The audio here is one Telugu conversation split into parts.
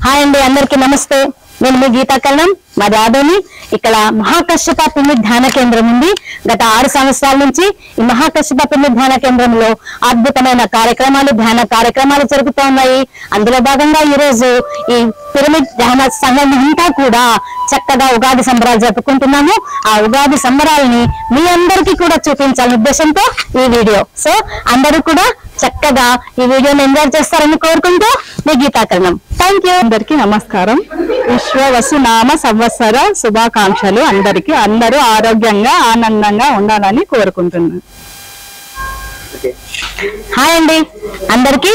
హాయ్ అండి, అందరికీ నమస్తే. నేను మీ గీతాకరణం, మా దాదోని. ఇక్కడ మహాకశ్యప పుణ్య ధ్యాన కేంద్రం ఉంది. గత 6 సంవత్సరాల నుంచి ఈ మహాకశ్యప పుణ్య ధ్యాన కేంద్రంలో అద్భుతమైన ధ్యాన కార్యక్రమాలు జరుగుతూ ఉన్నాయి. అందులో భాగంగా ఈ రోజు ఈ పిరమిడ్ ధ్యాన సంఘం అంతా కూడా చక్కగా ఉగాది సంబరాలు జరుపుకుంటున్నాము. ఆ ఉగాది సంబరాలని మీ అందరికీ కూడా చూపించాలనే ఉద్దేశంతో ఈ వీడియో. సో అందరూ కూడా చక్కగా ఈ వీడియోని ఎంజాయ్ చేస్తారని కోరుకుంటూ మీ గీతాకరణం. Thank you. అందరికీ నమస్కారం. విశ్వవసునామ సంవత్సర శుభాకాంక్షలు. అందరూ ఆరోగ్యంగా ఆనందంగా ఉండాలని కోరుకుంటున్నాను. హాయ్ అండి, అందరికీ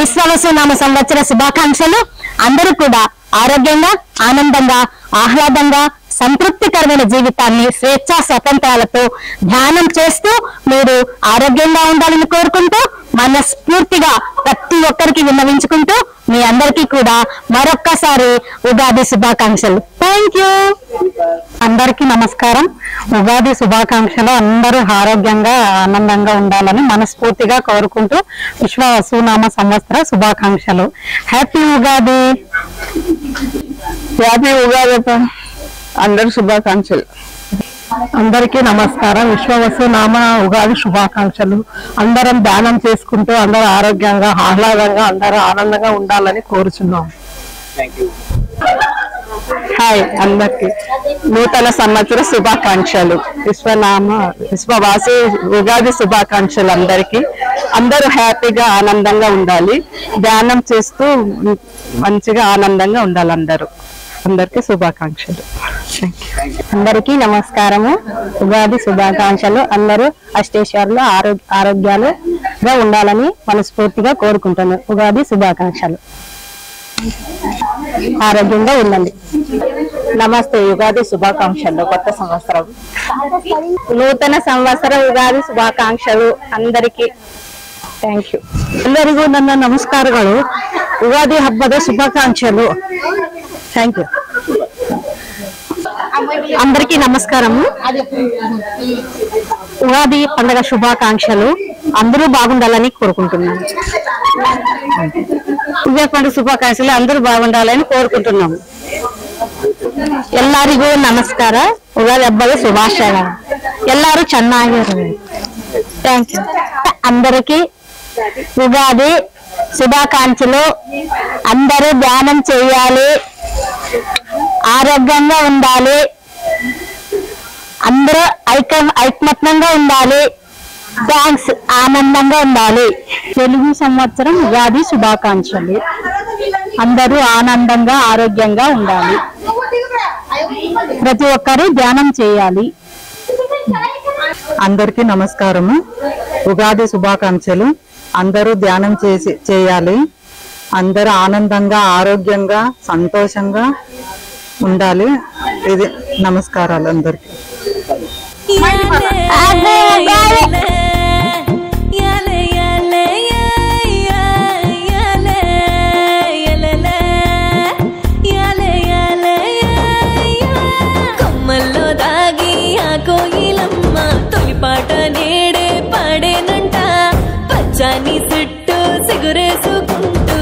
విశ్వవసునామ సంవత్సర శుభాకాంక్షలు. అందరూ కూడా ఆరోగ్యంగా, ఆనందంగా, ఆహ్లాదంగా, సంతృప్తికరమైన జీవితాన్ని స్వేచ్ఛా స్వతంత్రాలతో ధ్యానం చేస్తూ మీరు ఆరోగ్యంగా ఉండాలని కోరుకుంటూ మనస్ఫూర్తిగా ప్రతి ఒక్కరికి విన్నవించుకుంటూ మీ అందరికీ కూడా మరొక్కసారి ఉగాది శుభాకాంక్షలు. Thank you. అందరికీ నమస్కారం. ఉగాది శుభాకాంక్షలు. అందరూ ఆరోగ్యంగా ఆనందంగా ఉండాలని మనస్ఫూర్తిగా కోరుకుంటూ విశ్వవసునామ సంవత్సర శుభాకాంక్షలు. హ్యాపీ ఉగాది. హ్యాపీ ఉగాది. అందరు శుభాకాంక్షలు. అందరికీ నమస్కారం. విశ్వవసునామ ఉగాది శుభాకాంక్షలు. అందరం ధ్యానం చేసుకుంటూ అందరూ ఆరోగ్యంగా, ఆహ్లాదంగా, అందరూ ఆనందంగా ఉండాలని కోరుచున్నాం. హాయ్, అందరికి నూతన సంవత్సర శుభాకాంక్షలు. విశ్వవాసు ఉగాది శుభాకాంక్షలు. అందరూ హ్యాపీగా ఆనందంగా ఉండాలి. ధ్యానం చేస్తూ మంచిగా ఆనందంగా ఉండాలి. అందరికీ శుభాకాంక్షలు. అందరికీ నమస్కారము. ఉగాది శుభాకాంక్షలు. అందరూ అష్టేశ్వరులు ఆరోగ్యాలుగా ఉండాలని మనస్ఫూర్తిగా కోరుకుంటున్నాను. ఉగాది శుభాకాంక్షలు. ఆరోగ్యంగా ఉండండి. నమస్తే. ఉగాది శుభాకాంక్షలు. కొత్త సంవత్సరం, నూతన సంవత్సర ఉగాది శుభాకాంక్షలు అందరికీ. Thank you. ಎಲ್ಲರಿಗೂ ನನ್ನ ನಮಸ್ಕಾರಗಳು. ಉಗಾದಿ ಹಬ್ಬದ ಶುಭಾಕಾಂಕ್ಷಲು. Thank you. అందరికీ నమస్కారము. ఉగాది పండుగ శుభాకాంక్షలు. అందరూ బాగుండాలని కోరుకుంటున్నాను. ఉగాది పండుగ శుభాకాంక్షలు. అందరూ బాగుండాలని కోరుకుంటున్నాము. ಎಲ್ಲರಿಗೂ ನಮಸ್ಕಾರ. ಉಗಾದಿ ಹಬ್ಬದ ಶುಭಾಶಯಗಳು. ಎಲ್ಲರೂ ಚೆನ್ನಾಗಿರಬೇಕು. Thank you. అందరికీ ఉగాది శుభాకాంక్షలు. అందరూ ధ్యానం చేయాలి, ఆరోగ్యంగా ఉండాలి, అందరూ ఐకమత్యంగా ఉండాలి. థ్యాంక్స్. ఆనందంగా ఉండాలి. తెలుగు సంవత్సరం ఉగాది శుభాకాంక్షలు. అందరూ ఆనందంగా, ఆరోగ్యంగా ఉండాలి. ప్రతి ఒక్కరూ ధ్యానం చేయాలి. అందరికీ నమస్కారము. ఉగాది శుభాకాంక్షలు. అందరూ ధ్యానం చేయాలి. అందరూ ఆనందంగా, ఆరోగ్యంగా, సంతోషంగా ఉండాలి. ఇది నమస్కారాలు అందరికీ. పాట నేడే పాడేనంట. పచ్చాని చుట్టూ సిగురేసుకుంటూ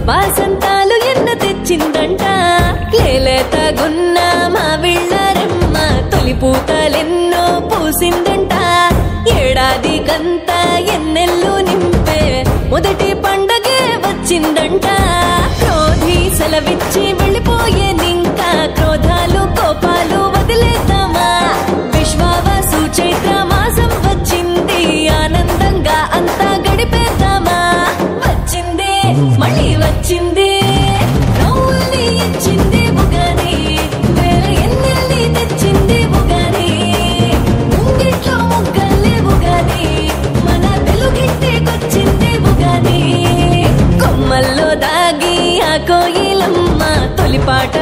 వాసంతాలు ఎన్న తెచ్చిందంట. లేలేత గున్న మా విళ్ళరమ్మ తొలి పూతలెన్నో పూసిందంట. ఏడాది కంత ఎన్నెల్లు నింపే మొదటి పండగే వచ్చిందంట. క్రోధి సెలవిచ్చి వెళ్ళిపోయే నింకా క్రోధాలు కోపాలు వదిలేద్దామా. విశ్వవసు చైత్ర మాసం వచ్చింది, ఆనందంగా అంతా గడిపేద్దామా. వచ్చింది మళ్ళీ వచ్చింది, నవ్వుల్ని ఇచ్చింది ఉగాది. వేల ఎన్నెల్ని తెచ్చింది ఉగాది. ముంగిట్లో ముగ్గల్లే ఉగాది, మన తెలుగింటికొచ్చింది ఉగాది. కొమ్మల్లో దాగి ఆ కోయిలమ్మ తొలిపాట